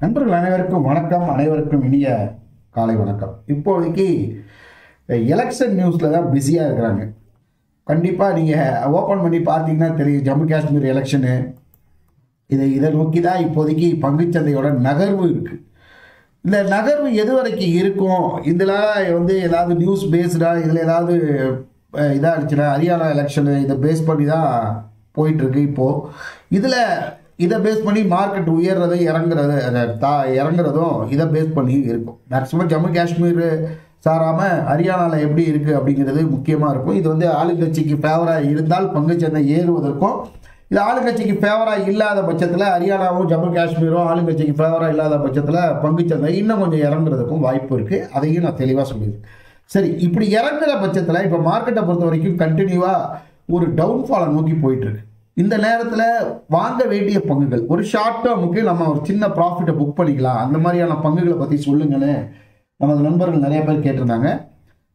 நண்பர்கள் அனைவருக்கும் வணக்கம். அனைவருக்கும் இனிய காலை வணக்கம். இப்போதைக்கு எலெக்ஷன் நியூஸில் தான் பிஸியாக இருக்கிறாங்க. கண்டிப்பாக நீங்கள் ஓப்பன் பண்ணி பார்த்தீங்கன்னா தெரியும், ஜம்மு காஷ்மீர் எலெக்ஷனு இதை நோக்கி தான் இப்போதைக்கு பங்குச்சந்தையோட நகர்வு இருக்குது. இந்த நகர்வு எது வரைக்கும் இருக்கும், இதில் ஏதாவது நியூஸ் பேஸ்டாக இதில் ஏதாவது இதாகிடுச்சுன்னா, ஹரியானா எலெக்ஷனு இதை பேஸ் பண்ணி தான் போயிட்டுருக்கு. இப்போது இதை பேஸ் பண்ணி மார்க்கெட் உயர்றது இறங்குறதும் இதை பேஸ் பண்ணி இருக்கும். மேக்ஸிமம் ஜம்மு காஷ்மீர் சாராமல் ஹரியானாவில் எப்படி இருக்குது அப்படிங்கிறது முக்கியமாக இருக்கும். இது ஆளுங்கட்சிக்கு ஃபேவராக இருந்தால் பங்குச்சந்தை ஏறுவதற்கும், இது ஆளுங்கட்சிக்கு ஃபேவராக இல்லாத பட்சத்தில் ஹரியானாவும் ஜம்மு காஷ்மீரும் ஆளுங்கட்சிக்கு ஃபேவராக இல்லாத பட்சத்தில் பங்குச்சந்தை இன்னும் கொஞ்சம் இறங்குறதுக்கும் வாய்ப்பு இருக்குது. அதையும் நான் தெளிவாக சொல்லியிருக்கேன். சரி, இப்படி இறங்குற பட்சத்தில் இப்போ மார்க்கெட்டை பொறுத்த வரைக்கும் கண்டினியூவாக ஒரு டவுன்ஃபாலை நோக்கி போயிட்டுருக்கு. இந்த நேரத்தில் வாங்க வேண்டிய பங்குகள், ஒரு ஷார்ட் டேர்முக்கு நம்ம ஒரு சின்ன ப்ராஃபிட்டை புக் பண்ணிக்கலாம், அந்த மாதிரியான பங்குகளை பற்றி சொல்லுங்கன்னு நமது நண்பர்கள் நிறைய பேர் கேட்டிருந்தாங்க.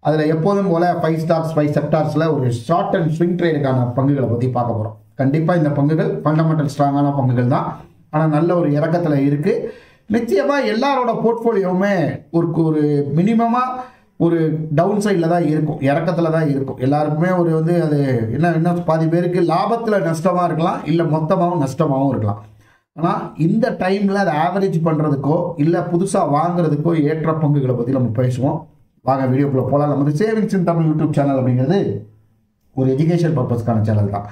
அதில் எப்போதும் போல் 5 ஸ்டாக்ஸ் 5 செக்டார்ஸில் ஒரு ஷார்ட் அண்ட் ஸ்விங் ட்ரேடுக்கான பங்குகளை பற்றி பார்க்க போகிறோம். கண்டிப்பாக இந்த பங்குகள் ஃபண்டமெண்டல் ஸ்ட்ராங்கான பங்குகள் தான், ஆனால் நல்ல ஒரு இறக்கத்தில் இருக்குது. நிச்சயமாக எல்லாரோட போர்ட்ஃபோலியோவுமே ஒரு மினிமமாக ஒரு டவுன் சைடில் தான் இருக்கும், இறக்கத்தில் தான் இருக்கும். எல்லாருக்குமே அது என்ன பாதி பேருக்கு லாபத்தில் நஷ்டமாக இருக்கலாம், இல்லை மொத்தமாகவும் நஷ்டமாகவும் இருக்கலாம். ஆனால் இந்த டைமில் அதை ஆவரேஜ் பண்ணுறதுக்கோ இல்லை புதுசாக வாங்குறதுக்கோ ஏற்ற பங்குகளை பற்றி நம்ம பேசுவோம். வாங்க வீடியோக்குள்ளே போகலாம். நமது சேவிங்ஸ் இன் தமிழ் யூடியூப் சேனல் அப்படிங்கிறது ஒரு எஜுகேஷன் பர்பஸ்க்கான சேனல் தான்.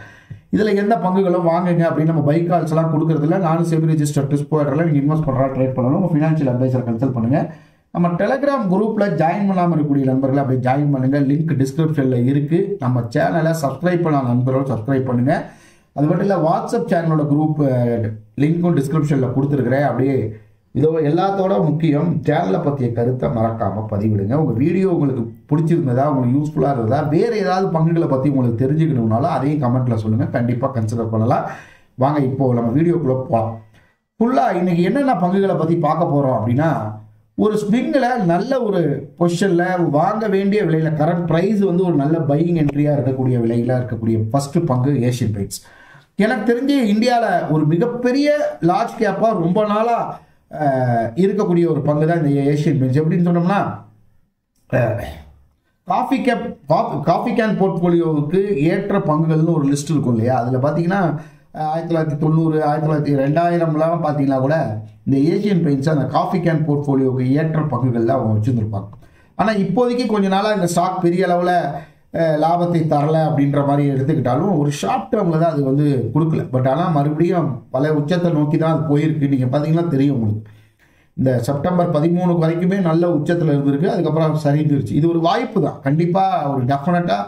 இதில் எந்த பங்குகளும் வாங்குங்க அப்படின்னு நம்ம பை கால்ஸ்லாம் கொடுக்குறதில்ல. நானும் செபி ரெஜிஸ்டர் டிஸ்போயரில் நீங்கள் இன்வெஸ்ட் பண்ணுறா ட்ரேட் பண்ணணும். உங்கள் ஃபினான்ஷியல் அட்வைசரை கன்சல்ட் பண்ணுங்கள். நம்ம டெலிகிராம் குரூப்பில் ஜாயின் பண்ணாமல் இருக்கக்கூடிய நண்பர்கள் அப்படியே ஜாயின் பண்ணுங்கள். லிங்க் டிஸ்கிரிப்ஷனில் இருக்குது. நம்ம சேனலை சப்ஸ்கிரைப் பண்ண நண்பர்கள் சப்ஸ்கிரைப் பண்ணுங்கள். அது மட்டும் இல்லை, வாட்ஸ்அப் சேனலோட குரூப் லிங்க்கும் டிஸ்கிரிப்ஷனில் கொடுத்துருக்குறேன். அப்படியே இதோ எல்லாத்தோட முக்கியம், சேனலை பற்றிய கருத்தை மறக்காமல் பதிவிடுங்க. உங்கள் வீடியோ உங்களுக்கு பிடிச்சிருந்ததா, உங்களுக்கு யூஸ்ஃபுல்லாக இருந்ததா, வேறு ஏதாவது பங்குகளை பற்றி உங்களுக்கு தெரிஞ்சுக்கணும்னாலும் அதையும் கமெண்ட்டில் சொல்லுங்கள். கண்டிப்பாக கன்சிடர் பண்ணலாம். வாங்க இப்போது நம்ம வீடியோக்குள்ளே போகலாம். ஃபுல்லாக இன்றைக்கி என்னென்ன பங்குகளை பற்றி பார்க்க போகிறோம் அப்படின்னா, ஒரு ஸ்விங்கில் நல்ல ஒரு பொசிஷனில் வாங்க வேண்டிய விலையில் கரண்ட் ப்ரைஸ் ஒரு நல்ல பையிங் என்ட்ரியாக இருக்கக்கூடிய விலையில் இருக்கக்கூடிய ஃபஸ்ட்டு பங்கு ஏஷியன் பெயிண்ட்ஸ். எனக்கு தெரிஞ்சு இந்தியாவில் ஒரு மிகப்பெரிய லார்ஜ் கேப்பாக ரொம்ப நாளாக இருக்கக்கூடிய ஒரு பங்கு தான் இந்த ஏஷியன் பெயிண்ட்ஸ். எப்படின்னு சொன்னோம்னா, காஃபி கேன் போர்ட்ஃபோலியோவுக்கு ஏற்ற பங்குகள்னு ஒரு லிஸ்ட் இருக்கும் இல்லையா, அதில் பார்த்தீங்கன்னா 1990 2000 பார்த்தீங்கன்னா கூட இந்த ஏஷியன் பெயிண்ட்ஸ் அந்த காஃபி கேன் போர்ட்ஃபோலியோவுக்கு ஏற்ற பங்குகளில் அவங்க வச்சுருந்துருப்பாங்க. ஆனால் இப்போதைக்கு கொஞ்ச நாளாக இந்த ஸ்டாக் பெரிய அளவில் லாபத்தை தரல அப்படின்ற மாதிரி எடுத்துக்கிட்டாலும் ஒரு ஷார்ட் டேர்மில் தான் அது கொடுக்கல. பட் ஆனால் மறுபடியும் பல உச்சத்தை நோக்கி தான் அது போயிருக்கு. நீங்கள் பார்த்தீங்கன்னா தெரியும் உங்களுக்கு, இந்த செப்டம்பர் 13 வரைக்குமே நல்ல உச்சத்தில் இருந்திருக்கு, அதுக்கப்புறம் சரிந்துருச்சு. இது ஒரு வாய்ப்பு தான், கண்டிப்பாக ஒரு டெஃபினட்டாக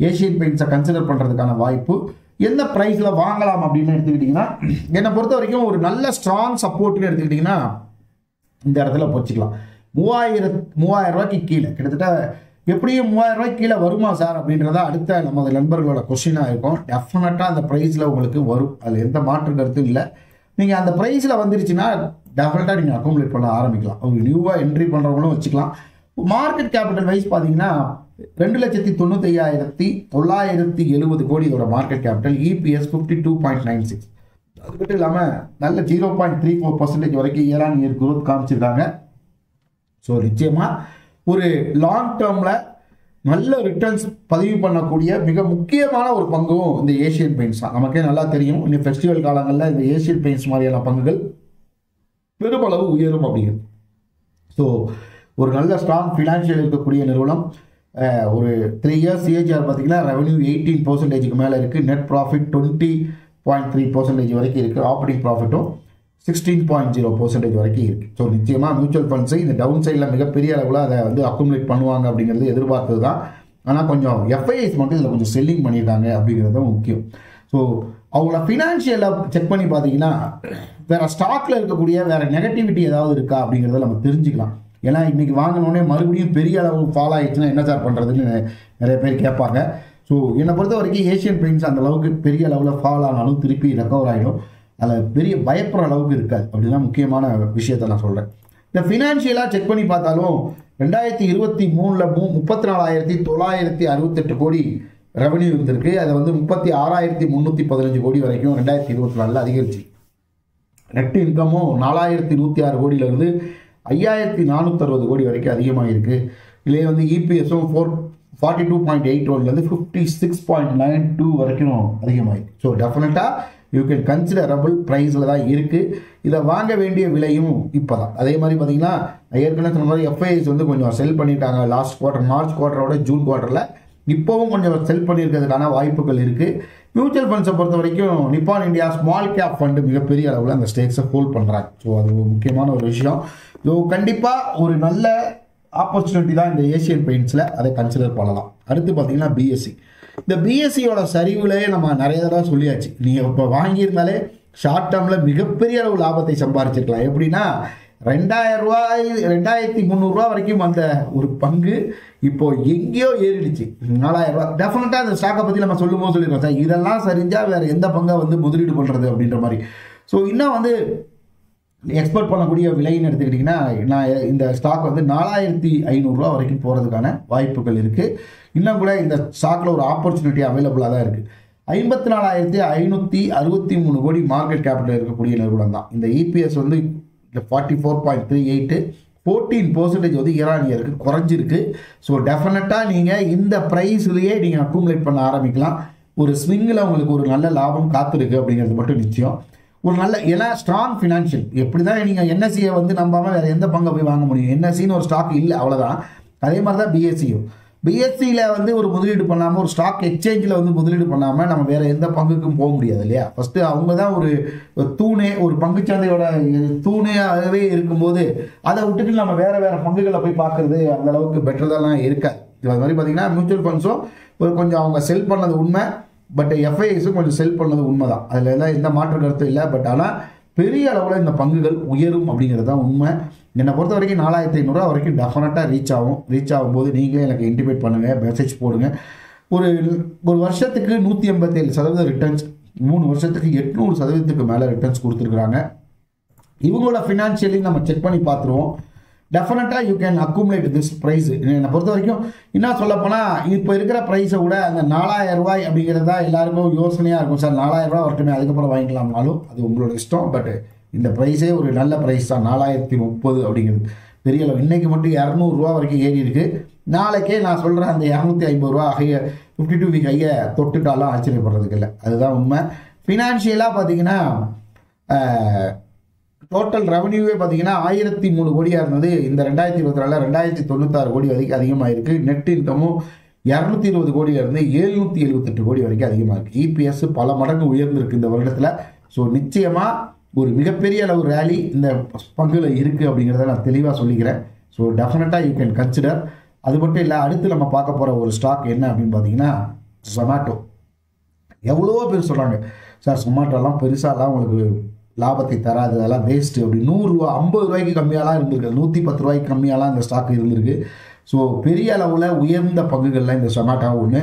ஏஷியன் பெயிண்ட்ஸை கன்சிடர் பண்ணுறதுக்கான வாய்ப்பு. எந்த ப்ரைஸில் வாங்கலாம் அப்படின்னு எடுத்துக்கிட்டிங்கன்னா, என்னை பொறுத்த வரைக்கும் ஒரு நல்ல ஸ்ட்ராங் சப்போர்ட்னு எடுத்துக்கிட்டிங்கன்னா இந்த இடத்துல போச்சுக்கலாம். 3000 ரூபாய்க்கு கீழே, கிட்டத்தட்ட எப்படியும் 3000 ரூபாய்க்கு கீழே வருமா சார் அப்படின்றத அடுத்த நமது நண்பர்களோட கொஸ்டினாக இருக்கும். டெஃபினட்டாக அந்த ப்ரைஸில் உங்களுக்கு வரும், அதில் எந்த மாற்று கருத்தும் இல்லை. நீங்கள் அந்த ப்ரைஸில் வந்துருச்சுன்னா டெஃபினட்டாக நீங்கள் அக்குமுலேட் பண்ண ஆரம்பிக்கலாம். ஒரு நியூவாக என்ட்ரி பண்ணுறவங்களும் வச்சுக்கலாம். மார்க்கெட் கேபிட்டல் வைஸ் பார்த்தீங்கன்னா 2,95,970 கோடியோட மார்க்கெட் கேபிட்டல். இபிஎஸ் 52.96. அது மட்டும் இல்லாமல் நல்ல 0.34% வரைக்கும் இயர் ஆன் இயர் குரோத் காமிச்சிருக்காங்க. ஸோ நிச்சயமாக ஒரு லாங் டேர்மில் நல்ல ரிட்டர்ன்ஸ் பதிவு பண்ணக்கூடிய மிக முக்கியமான ஒரு பங்கும் இந்த ஏஷியன் பெயிண்ட்ஸ் தான். நமக்கே நல்லா தெரியும், இன்னும் ஃபெஸ்டிவல் காலங்களில் இந்த ஏஷியன் பெயிண்ட்ஸ் மாதிரியான பங்குகள் பெருமளவு உயரும் அப்படிங்கிறது. ஸோ ஒரு நல்ல ஸ்ட்ராங் ஃபினான்ஷியல் இருக்கக்கூடிய நிறுவனம். ஒரு 3 இயர்ஸ் சிஏஜிஆர் பார்த்தீங்கன்னா ரெவன்யூ 18% மேலே இருக்குது, நெட் ப்ராஃபிட் 20.3% வரைக்கும் இருக்குது, ஆப்ரேட்டிங் ப்ராஃபிட்டும் 16.0% வரைக்கும் இருக்குது. ஸோ நிச்சயமாக மியூச்சுவல் ஃபண்ட்ஸு இந்த டவுன் சைடில் மிகப்பெரிய அளவில் அதை அக்குமுலேட் பண்ணுவாங்க அப்படிங்கிறது எதிர்பார்த்தது தான். ஆனால் கொஞ்சம் எஃப்ஐஐஸ் மட்டும் இதில் கொஞ்சம் செல்லிங் பண்ணியிருக்காங்க அப்படிங்கிறது தான் முக்கியம். ஸோ அவங்கள ஃபினான்ஷியலாக செக் பண்ணி பார்த்தீங்கன்னா வேறு ஸ்டாக்கில் இருக்கக்கூடிய வேறு நெகட்டிவிட்டி ஏதாவது இருக்கா அப்படிங்கிறத நம்ம தெரிஞ்சுக்கலாம். ஏன்னா இன்றைக்கி வாங்கினோடனே மறுபடியும் பெரிய அளவு ஃபால் ஆகிடுச்சுன்னா என்ன சார் பண்ணுறதுன்னு நிறைய பேர் கேட்பாங்க. ஸோ என்னை பொறுத்த வரைக்கும் ஏஷியன் பெயிண்ட்ஸ் அந்த அளவுக்கு பெரிய அளவில் ஃபால் ஆனாலும் திருப்பி ரெக்கவர் ஆகிடும், அதில் பெரிய பயப்படுற அளவுக்கு இருக்காது. அப்படிதான் முக்கியமான விஷயத்தை நான் சொல்கிறேன். இந்த ஃபினான்ஷியலாக செக் பண்ணி பார்த்தாலும் 2023 34,968 கோடி ரெவன்யூ இருந்திருக்கு. அதை 36,315 கோடி வரைக்கும் 2024 அதிகரிச்சு. நெட் இன்கமும் 4106 கோடியிலிருந்து 5460 கோடி வரைக்கும் அதிகமாக இருக்குது. இதுலேயே வந்து இபிஎஸும் 42.81லேருந்து 56.92 வரைக்கும் அதிகமாகிருக்கு. ஸோ டெஃபினட்டாக யூ கேன் கன்சிடரபிள் ப்ரைஸில் தான் இருக்குது. இதை வாங்க வேண்டிய விலையும் இப்போ தான். அதே மாதிரி பார்த்தீங்கன்னா ஏற்கனவே சொன்ன மாதிரி எஃப்ஐஎஸ் வந்து கொஞ்சம் செல் பண்ணிட்டாங்க லாஸ்ட் குவார்ட்டர், மார்ச் குவார்ட்டரோட ஜூன் குவார்ட்டரில். இப்போவும் கொஞ்சம் செல் பண்ணியிருக்கிறதுக்கான வாய்ப்புகள் இருக்குது. மியூச்சுவல் ஃபண்ட்ஸை பொறுத்த வரைக்கும் நிப்பான் இந்தியா ஸ்மால் கேப் ஃபண்டு மிகப்பெரிய அளவில் அந்த ஸ்டேக்ஸை ஹோல்ட் பண்ணுறாங்க. ஸோ அது ஒரு முக்கியமான ஒரு விஷயம். ஸோ கண்டிப்பாக ஒரு நல்ல ஆப்பர்ச்சுனிட்டி தான் இந்த ஏஷியன் பெயிண்ட்ஸில், அதை கன்சிடர் பண்ணலாம். அடுத்து பார்த்தீங்கன்னா பிஎஸ்சி. இந்த பிஎஸ்சியோட சரிவுலேயே நம்ம நிறைய தடவை சொல்லியாச்சு. நீங்கள் இப்போ வாங்கியிருந்தாலே ஷார்ட் டேர்மில் மிகப்பெரிய அளவு லாபத்தை சம்பாரிச்சிருக்கலாம். எப்படின்னா 2000 ரூபாய் 2300 வரைக்கும் அந்த ஒரு பங்கு இப்போ எங்கேயோ ஏறிடுச்சு 4000 ரூபா. டெஃபினட்டாக அந்த ஸ்டாக்கை பற்றி நம்ம சொல்லும்போது சொல்லிடுறோம் சார், இதெல்லாம் சரிஞ்சால் வேறு எந்த பங்கை வந்து முதலீடு பண்ணுறது அப்படின்ற மாதிரி. ஸோ இன்னும் வந்து எக்ஸ்போர்ட் பண்ணக்கூடிய விலைன்னு எடுத்துக்கிட்டிங்கன்னா நான் இந்த ஸ்டாக் வந்து 4500 வரைக்கும் போகிறதுக்கான வாய்ப்புகள் இருக்குது. இன்னும் கூட இந்த ஸ்டாக்கில் ஒரு ஆப்பர்ச்சுனிட்டி அவைலபிளாக தான் இருக்குது. 54,563 கோடி மார்க்கெட் கேபிட்டல் இருக்கக்கூடிய நிறுவனம் தான். இந்த இபிஎஸ் வந்து 44.38 14% வந்து இயர் ஆன் இயருக்கு குறைஞ்சிருக்கு. ஸோ டெஃபினட்டாக நீங்கள் இந்த ப்ரைஸ்லேயே நீங்கள் அக்குமுலேட் பண்ண ஆரம்பிக்கலாம். ஒரு ஸ்விங்கில் உங்களுக்கு ஒரு நல்ல லாபம் காத்திருக்கு அப்படிங்கிறது மட்டும் நிச்சயம். ஒரு நல்ல ஏன்னா ஸ்ட்ராங் ஃபினான்ஷியல். எப்படி தான் நீங்கள் என்எஸ்சியை வந்து நம்பாமல் வேறு எந்த பங்கை போய் வாங்க முடியும்? என்எஸ்சின்னு ஒரு ஸ்டாக் இல்லை, அவ்வளோதான். அதே மாதிரி தான் பிஎஸ்சியும். பிஎஸ்சியில் வந்து ஒரு முதலீடு பண்ணாமல், ஒரு ஸ்டாக் எக்ஸ்சேஞ்சில் வந்து முதலீடு பண்ணாமல் நம்ம வேறு எந்த பங்குக்கும் போக முடியாது இல்லையா? ஃபஸ்ட்டு அவங்க தான் ஒரு தூணே, ஒரு பங்குச்சந்தையோட தூணையாகவே இருக்கும்போது அதை விட்டுட்டு நம்ம வேறு பங்குகளை போய் பார்க்குறது அந்த அளவுக்கு பெட்டர்தெல்லாம் இருக்காது. அது மாதிரி பார்த்தீங்கன்னா மியூச்சுவல் ஃபண்ட்ஸும் ஒரு கொஞ்சம் அவங்க செல் பண்ணது உண்மை, பட் எஃப்ஐஎஸும் கொஞ்சம் செல் பண்ணது உண்மை தான். அதில் எல்லாம் எந்த மாற்று கருத்தும் இல்லை. பட் ஆனால் பெரிய அளவில் இந்த பங்குகள் உயரும் அப்படிங்கிறது தான் உண்மை. என்னை பொறுத்த வரைக்கும் 4500 வரைக்கும் டெஃபினட்டாக ரீச் ஆகும். ரீச் ஆகும்போது நீங்களே எனக்கு இன்டிமேட் பண்ணுங்கள், மெசேஜ் போடுங்க. ஒரு வருஷத்துக்கு 187% ரிட்டர்ன்ஸ், 3 வருஷத்துக்கு 800% மேலே ரிட்டர்ன்ஸ் கொடுத்துருக்குறாங்க. இவங்களோட ஃபினான்ஷியலையும் நம்ம செக் பண்ணி பார்த்துருவோம். டெஃபினட்டாக you can accumulate this price. என்னை பொறுத்த வரைக்கும் இன்னும் சொல்லப்போனால் இப்போ இருக்கிற ப்ரைஸை விட அந்த 4000 ரூபாய் அப்படிங்கிறது தான் எல்லாருக்கும் யோசனையாக இருக்கும். சார் 4000 ரூபா வரட்டுமே, அதுக்கப்புறம் வாங்கிக்கலாம்னாலும் அது உங்களோட இஷ்டம். பட் இந்த ப்ரைஸே ஒரு நல்ல ப்ரைஸ் தான். 4030 அப்படிங்கிறது பெரிய அளவு. இன்றைக்கி மட்டும் 200 ரூபா வரைக்கும் ஏறி இருக்குது. நாளைக்கே நான் சொல்கிறேன் அந்த 250 ரூபா 52 வீக் ஹையை தொட்டுட்டாலும் ஆச்சரியப்படுறதுக்கு இல்லை. அதுதான் உண்மை. ஃபினான்ஷியலாக பார்த்தீங்கன்னா டோட்டல் ரெவன்யூவே பார்த்தீங்கன்னா 1003 கோடியாக இருந்தது. இந்த 2024 2096 கோடி வரைக்கும் அதிகமாக இருக்குது. நெட் இன்கமும் 220 கோடியாக இருந்து 778 கோடி வரைக்கும் அதிகமாக இருக்குது. இபிஎஸ் பல மடங்கு உயர்ந்திருக்கு இந்த வருடத்தில். ஸோ நிச்சயமாக ஒரு மிகப்பெரிய அளவு ரேலி இந்த பங்குல இருக்குது அப்படிங்கிறத நான் தெளிவாக சொல்லிக்கிறேன். ஸோ டெஃபினட்டாக யூ கேன் கன்சிடர். அது மட்டும் இல்லை, அடுத்து நம்ம பார்க்க போகிற ஒரு ஸ்டாக் என்ன அப்படின்னு பார்த்தீங்கன்னா ஜொமேட்டோ. எவ்வளவோ பேர் சொல்கிறாங்க சார் ஜொமேட்டோலாம் பெருசாலாம் உங்களுக்கு லாபத்தை தராது, அதெல்லாம் வேஸ்ட்டு அப்படி. 100 ரூபா 50 ரூபாய்க்கு கம்மியாலாம் இருந்திருக்கு, 110 ரூபாய்க்கு கம்மியாலாம் இந்த ஸ்டாக் இருந்திருக்கு. ஸோ பெரிய அளவில் உயர்ந்த பங்குகளில் இந்த ஜொமேட்டோ ஒன்று.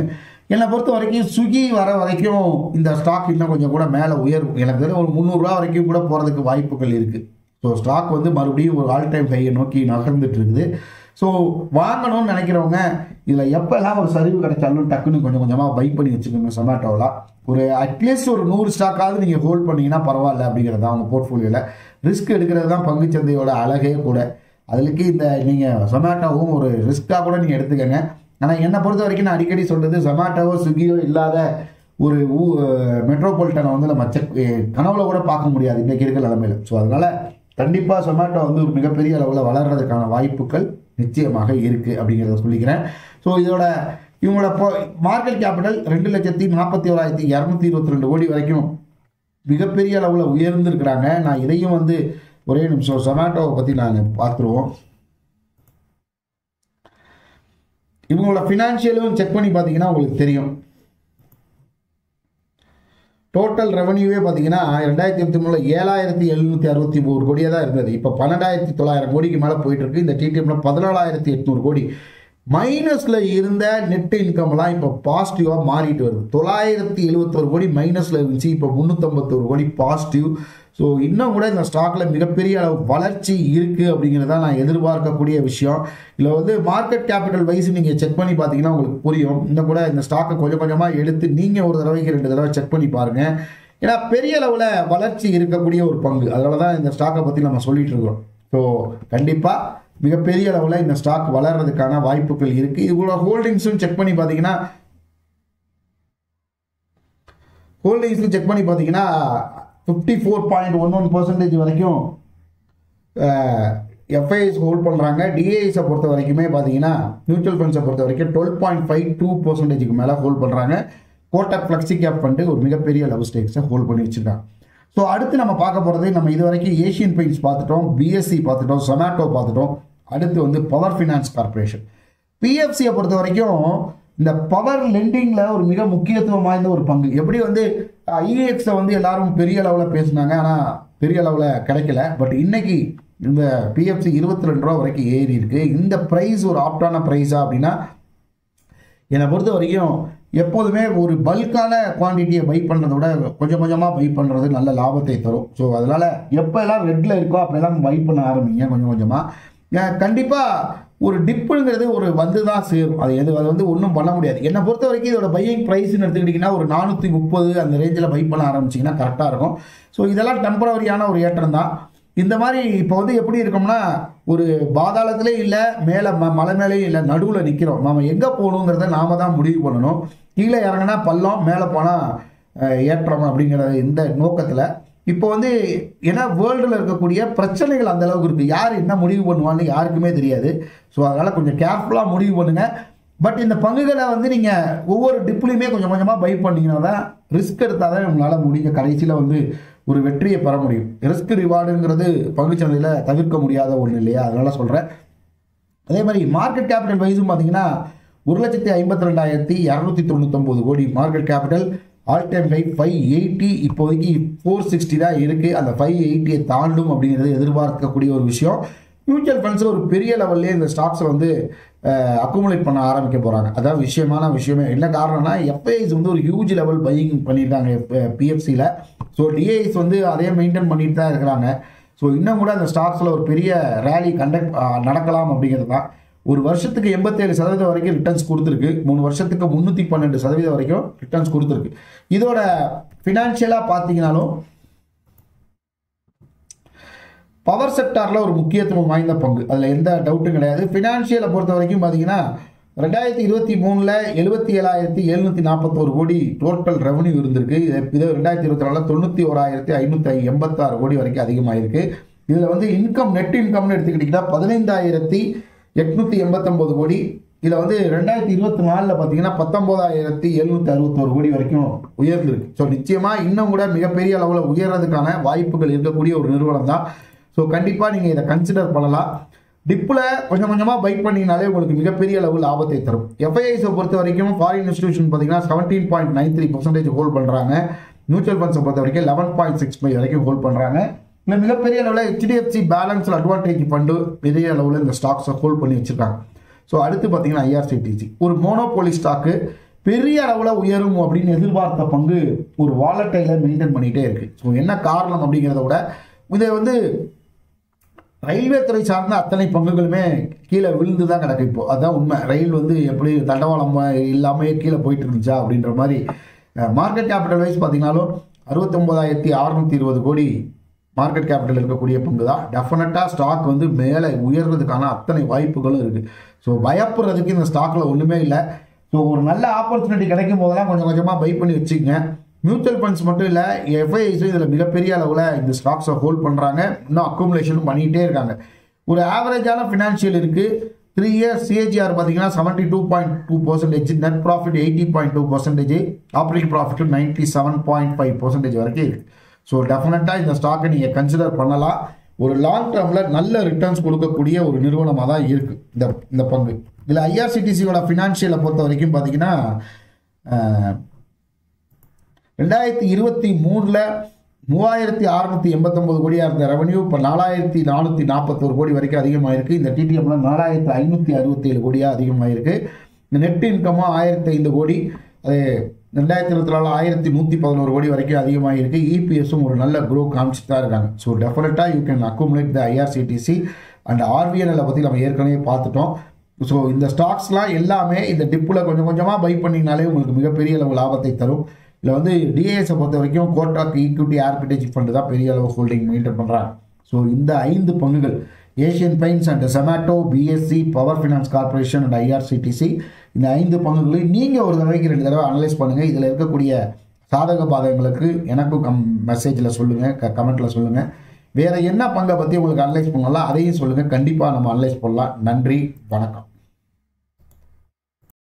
என்னை பொறுத்த வரைக்கும் ஸ்விக்கி வர வரைக்கும் இந்த ஸ்டாக் இன்னும் கொஞ்சம் கூட மேலே உயரும். எனக்கு தெரிஞ்ச ஒரு 300 ரூபா வரைக்கும் கூட போகிறதுக்கு வாய்ப்புகள் இருக்குது. ஸோ ஸ்டாக் வந்து மறுபடியும் ஒரு ஆல் டைம் ஹையை நோக்கி நகர்ந்துட்டு இருக்குது. ஸோ வாங்கணும்னு நினைக்கிறவங்க இதில் எப்போல்லாம் ஒரு சரிவு கிடைச்சாலும் டக்குன்னு கொஞ்சம் கொஞ்சமாக பை பண்ணி வச்சுக்கோங்க. ஜொமேட்டோவில் ஒரு அட்லீஸ்ட் ஒரு 100 ஸ்டாக்காவது நீங்கள் ஹோல்ட் பண்ணிங்கன்னா பரவாயில்ல அப்படிங்கிறது தான் அவங்க போர்ட்ஃபோலியோவில். ரிஸ்க் எடுக்கிறது தான் பங்குச்சந்தையோட அழகே கூட. அதுக்கு இந்த நீங்கள் ஜொமேட்டோவும் ஒரு ரிஸ்க்காக கூட நீங்கள் எடுத்துக்கங்க. ஆனால் என்னை பொறுத்த வரைக்கும் நான் அடிக்கடி சொல்கிறது, ஜொமேட்டோவோ ஸ்விக்கியோ இல்லாத ஒரு மெட்ரோபாலிட்டனை வந்து நம்ம கனவுல கூட பார்க்க முடியாது இன்றைக்கி இருக்கிற நிலைமையில். ஸோ அதனால் கண்டிப்பாக ஜொமேட்டோ வந்து ஒரு மிகப்பெரிய அளவில் வளர்கிறதுக்கான வாய்ப்புகள் நிச்சயமாக இருக்குது அப்படிங்கிறத சொல்லிக்கிறேன். ஸோ இவங்களோட மார்க்கெட் கேபிட்டல் 2,41,222 கோடி வரைக்கும் மிகப்பெரிய அளவில் உயர்ந்திருக்கிறாங்க. நான் இதையும் வந்து ஒரே நிமிஷம் ஜொமேட்டோவை பற்றி நாங்கள் பார்த்துருவோம். இவங்களோட ஃபினான்ஷியலும் செக் பண்ணி பார்த்தீங்கன்னா உங்களுக்கு தெரியும். டோட்டல் ரெவன்யூவே பார்த்தீங்கன்னா 2023 7,763 கோடியாக தான் இருந்தது. இப்போ 12,900 கோடிக்கு மேலே போயிட்டு இருக்கு. இந்த டிடிஎம்ல 14,800 கோடி மைனஸில் இருந்த நெட் இன்கம்லாம் இப்போ பாசிட்டிவாக மாறிட்டு வருது. 971 கோடி மைனஸில் இருந்துச்சு, இப்போ 351 கோடி பாசிட்டிவ். ஸோ இன்னும் கூட இந்த ஸ்டாக்கில் மிகப்பெரிய அளவு வளர்ச்சி இருக்குது அப்படிங்கிறத நான் எதிர்பார்க்கக்கூடிய விஷயம். இதில் வந்து மார்க்கெட் கேபிட்டல் வைஸ் நீங்கள் செக் பண்ணி பார்த்தீங்கன்னா உங்களுக்கு புரியும். இன்னும் கூட இந்த ஸ்டாக்கை கொஞ்சம் கொஞ்சமாக எடுத்து நீங்கள் ஒரு தடவைக்கு 2 தடவை செக் பண்ணி பாருங்கள். ஏன்னா பெரிய அளவில் வளர்ச்சி இருக்கக்கூடிய ஒரு பங்கு. அதனால தான் இந்த ஸ்டாக்கை பற்றி நம்ம சொல்லிட்டு இருக்கோம். ஸோ கண்டிப்பாக மிகப்பெரிய அளவில் இந்த ஸ்டாக் வளர்றதுக்கான வாய்ப்புகள் இருக்குது. இவ்வளோ ஹோல்டிங்ஸும் செக் பண்ணி பார்த்தீங்கன்னா 54.11% வரைக்கும் எஃப்ஐஎஸ் ஹோல்ட் பண்ணுறாங்க. டிஐஎஸை பொறுத்த வரைக்குமே பார்த்தீங்கன்னா மியூச்சுவல் ஃபண்ட்ஸை பொறுத்த வரைக்கும் 12.52% மேலே ஹோல்ட் பண்ணுறாங்க. கோட்டக் ஃப்ளெக்ஸி கேப் ஃபண்டு ஒரு மிகப்பெரிய லெவல் ஸ்டேக்ஸை ஹோல்ட் பண்ணி வச்சுருக்காங்க. ஸோ அடுத்து நம்ம பார்க்க போகிறது, நம்ம இது வரைக்கும் ஏஷியன் பெயிண்ட்ஸ் பார்த்துட்டோம், பிஎஸ்சி பார்த்துட்டோம், சொனாட்டோ பார்த்துட்டோம். அடுத்து வந்து பவர் ஃபினான்ஸ் கார்பரேஷன். பிஎஃப்சியை பொறுத்த வரைக்கும் இந்த பவர் லெண்டிங்கில் ஒரு மிக முக்கியத்துவம் வாய்ந்த ஒரு பங்கு. எப்படி வந்து ஐஏஎக்ஸை வந்து எல்லாரும் பெரிய அளவில் பேசினாங்க, ஆனால் பெரிய அளவில் கிடைக்கல. பட் இன்னைக்கு இந்த பிஎஃப்சி 22 ரூபா வரைக்கும் ஏறி இருக்கு. இந்த ப்ரைஸ் ஒரு ஆப்டான ப்ரைஸா அப்படின்னா என்னை பொறுத்த வரைக்கும் எப்போதுமே ஒரு பல்கான குவான்டிட்டியை பை பண்ணுறத விட கொஞ்சம் கொஞ்சமாக பை பண்ணுறது நல்ல லாபத்தை தரும். ஸோ அதனால் எப்போல்லாம் ரெட்டில் இருக்கோ அப்படியெல்லாம் பை பண்ண ஆரம்பிங்க கொஞ்சம் கொஞ்சமாக. கண்டிப்பாக ஒரு டிப்புங்கிறது ஒரு வந்து தான் சேரும். அது வந்து ஒன்றும் பண்ண முடியாது. என்னை பொறுத்த வரைக்கும் இதோட பையிங் ப்ரைஸ்ன்னு எடுத்துக்கிட்டிங்கன்னா ஒரு 430 அந்த ரேஞ்சில் பை பண்ண ஆரம்பிச்சிங்கன்னா கரெக்டாக இருக்கும். ஸோ இதெல்லாம் டெம்பரவரியான ஒரு ஏற்றம் தான். இந்த மாதிரி இப்போ வந்து எப்படி இருக்கோம்னா ஒரு பாதாளத்திலே இல்லை, மேலே மலை மேலேயும் இல்லை, நடுவில் நிற்கிறோம். நம்ம எங்கே போகணுங்கிறத நாம தான் முடிவு பண்ணணும். கீழே இறங்கினா பள்ளம், மேலே போனால் ஏற்றம் அப்படிங்கிற இந்த நோக்கத்தில் இப்போ வந்து ஏன்னா வேர்ல்டில் இருக்கக்கூடிய பிரச்சனைகள் அந்த அளவுக்கு இருக்குது. யார் என்ன முடிவு பண்ணுவான்னு யாருக்குமே தெரியாது. ஸோ அதனால் கொஞ்சம் கேர்ஃபுல்லாக முடிவு பண்ணுங்கள். பட் இந்த பங்குகளை வந்து நீங்கள் ஒவ்வொரு டிப்லையுமே கொஞ்சம் கொஞ்சமாக பை பண்ணிங்கன்னா தான், ரிஸ்க் எடுத்தால் தான் உங்களால் முடிஞ்ச கடைசியில் வந்து ஒரு வெற்றியை பெற முடியும். ரிஸ்க் ரிவார்டுங்கிறது பங்குச்சந்தையில் தவிர்க்க முடியாத ஒன்று இல்லையா, அதனால சொல்கிறேன். அதே மாதிரி மார்க்கெட் கேபிட்டல் வைஸும் பார்த்தீங்கன்னா 1,52,299 கோடி market capital. All time high 580, இப்போதைக்கு 460 தான் இருக்குது. அந்த 580 தாண்டும் அப்படிங்கிறது எதிர்பார்க்கக்கூடிய ஒரு விஷயம். மியூச்சுவல் ஃபண்ட்ஸ் ஒரு பெரிய லெவல்லே இந்த ஸ்டாக்ஸை வந்து அக்குமுலேட் பண்ண ஆரம்பிக்க போகிறாங்க. அதான் விஷயமே. என்ன காரணம்னா எஃப்ஐஎஸ் வந்து ஒரு ஹியூஜ் லெவல் பையிங் பண்ணியிருக்காங்க பிஎஃப்சியில். ஸோ டிஐஎஸ் வந்து அதே மெயின்டைன் பண்ணிட்டு தான் இருக்கிறாங்க. ஸோ இன்னும் கூட அந்த ஸ்டாக்ஸில் ஒரு பெரிய ரேலி நடக்கலாம் அப்படிங்கிறது தான். ஒரு வருஷத்துக்கு 87% வரைக்கும் ரிட்டர்ன்ஸ் கொடுத்துருக்கு. 3 வருஷத்துக்கு 312% வரைக்கும் ரிட்டர்ன்ஸ் கொடுத்துருக்கு. இதோட ஃபினான்ஷியலாக பார்த்தீங்கன்னாலும் பவர் செக்டாரில் ஒரு முக்கியத்துவம் வாய்ந்த பங்கு, அதில் எந்த டவுட்டும் கிடையாது. ஃபினான்ஷியலை பொறுத்த வரைக்கும் பார்த்தீங்கன்னா 2023 77,741 கோடி டோட்டல் ரெவன்யூ இருந்திருக்கு. இது 2024 91,586 கோடி வரைக்கும் அதிகமாகிருக்கு. இதில் வந்து நெட் இன்கம்னு எடுத்துக்கிட்டிங்கன்னா 15,889 கோடி. இதில் வந்து 2024 பார்த்தீங்கன்னா 19,761 கோடி வரைக்கும் உயர்ந்திருக்கு. ஸோ நிச்சயமாக இன்னும் கூட மிகப்பெரிய அளவில் உயர்றதுக்கான வாய்ப்புகள் இருக்கக்கூடிய ஒரு நிறுவனம் தான். ஸோ கண்டிப்பாக நீங்கள் இதை கன்சிடர் பண்ணலாம். டிப்பில் கொஞ்சம் கொஞ்சமாக பை பண்ணிங்கனாலே உங்களுக்கு மிகப்பெரிய அளவு லாபத்தை தரும். எஃப்ஐஐஸை பொறுத்த வரைக்கும் ஃபாரின் இன்ஸ்டிடியூஷன் பார்த்தீங்கன்னா 17.93% ஹோல்ட் பண்ணுறாங்க. மியூச்சுவல் ஃபண்ட்ஸை பொறுத்த வரைக்கும் 11.65 வரைக்கும் ஹோல்ட் பண்ணுறாங்க. இல்லை மிகப்பெரிய அளவில் ஹெச்டிஎஃப்சி பேலன்ஸில் அட்வான்டேஜ் ஃபண்டு பெரிய அளவில் இந்த ஸ்டாக்ஸை ஹோல்ட் பண்ணி வச்சுருக்காங்க. ஸோ அடுத்து பார்த்தீங்கன்னா ஐஆர்சிடிசி ஒரு மோனோபோலி ஸ்டாக்கு பெரிய அளவில் உயரும் அப்படின்னு எதிர்பார்த்த பங்கு ஒரு வாலட்டைல மெயின்டைன் பண்ணிகிட்டே இருக்குது. ஸோ என்ன காரணம் அப்படிங்கிறத விட இதை வந்து ரயில்வே துறை சார்ந்த அத்தனை பங்குகளுமே கீழே விழுந்து தான் கிடக்கு. இப்போ அதுதான் உண்மை. ரயில் வந்து எப்படி தண்டவாளம் இல்லாமல் கீழே போயிட்டு இருந்துச்சா அப்படின்ற மாதிரி. மார்க்கெட் கேபிட்டல் வைஸ் பார்த்தீங்கன்னாலும் 69,620 கோடி மார்க்கெட் கேபிட்டல் இருக்கக்கூடிய பங்கு தான். டெஃபினட்டாக ஸ்டாக் வந்து மேலே உயர்றதுக்கான அத்தனை வாய்ப்புகளும் இருக்குது. ஸோ பயப்படுறதுக்கு இந்த ஸ்டாக்கில் ஒன்றுமே இல்லை. ஸோ ஒரு நல்ல ஆப்பர்ச்சுனிட்டி கிடைக்கும் போதெல்லாம் கொஞ்சம் கொஞ்சமாக பை பண்ணி வச்சுக்கங்க. மியூச்சுவல் ஃபண்ட்ஸ் மட்டும் இல்லை, எஃப்ஐஐஸும் இதில் மிகப்பெரிய அளவில் இந்த ஸ்டாக்ஸை ஹோல்ட் பண்ணுறாங்க. இன்னும் அக்குமுலேஷனும் பண்ணிகிட்டே இருக்காங்க. ஒரு ஆவரேஜான ஃபினான்ஷியல் இருக்குது. 3 இயர்ஸ் சிஏஜிஆர் பார்த்தீங்கன்னா 72.2%, நெட் ப்ராஃபிட் 80.2%, ஆப்ரேட்டிங் ப்ராஃபிட் 97.5% வரைக்கும் இருக்குது. ஸோ டெஃபினட்டாக இந்த ஸ்டாக்கை நீங்கள் கன்சிடர் பண்ணலாம். ஒரு லாங் டேர்மில் நல்ல ரிட்டர்ன்ஸ் கொடுக்கக்கூடிய ஒரு நிறுவனமாக தான் இருக்குது இந்த பங்கு. இதில் ஐஆர்சிடிசியோட ஃபினான்ஷியலை பொறுத்த வரைக்கும் பார்த்தீங்கன்னா 2023 3,689 கோடியாக இருந்த ரெவன்யூ இப்போ 4,441 கோடி வரைக்கும் அதிகமாகிருக்கு. இந்த டிடிஎம்ல 4,567 கோடியாக அதிகமாகிருக்கு. இந்த நெட் இன்கமும் 1,005 கோடி, அது 2024 1,111 கோடி வரைக்கும் அதிகமாகிருக்கு. இபிஎஸும் ஒரு நல்ல க்ரோ காமிச்சு தான் இருக்காங்க. ஸோ டெஃபினட்டாக you can accumulate the IRCTC and RVNL பற்றி நம்ம ஏற்கனவே பார்த்துட்டோம். ஸோ இந்த ஸ்டாக்ஸ்லாம் எல்லாமே இந்த டிப்பில் கொஞ்சம் கொஞ்சமாக பை பண்ணிங்கனாலே உங்களுக்கு மிகப்பெரிய அளவு லாபத்தை தரும். இதில் வந்து டிஏஎஸை பொறுத்த வரைக்கும் கோட்டாக் ஈக்விட்டி ஆர்பிடேஜ் ஃபண்டு தான் பெரிய அளவு ஹோல்டிங் மெயின்டைன் பண்ணுறாங்க. ஸோ இந்த 5 பங்குகள் Asian paints and Zomato, BSc, power finance corporation and IRCTC, இந்த 5 பங்குகளையும் நீங்கள் ஒரு தடவைக்கு 2 தடவை அனலைஸ் பண்ணுங்கள். இதில் இருக்கக்கூடிய சாதக பாதகங்களுக்கு எனக்கும் மெசேஜில் சொல்லுங்கள், கமெண்ட்டில் சொல்லுங்கள். வேறு என்ன பங்கை பற்றி உங்களுக்கு அனலைஸ் பண்ணலாம் அதையும் சொல்லுங்கள். கண்டிப்பாக நம்ம அனலைஸ் பண்ணலாம். நன்றி, வணக்கம்.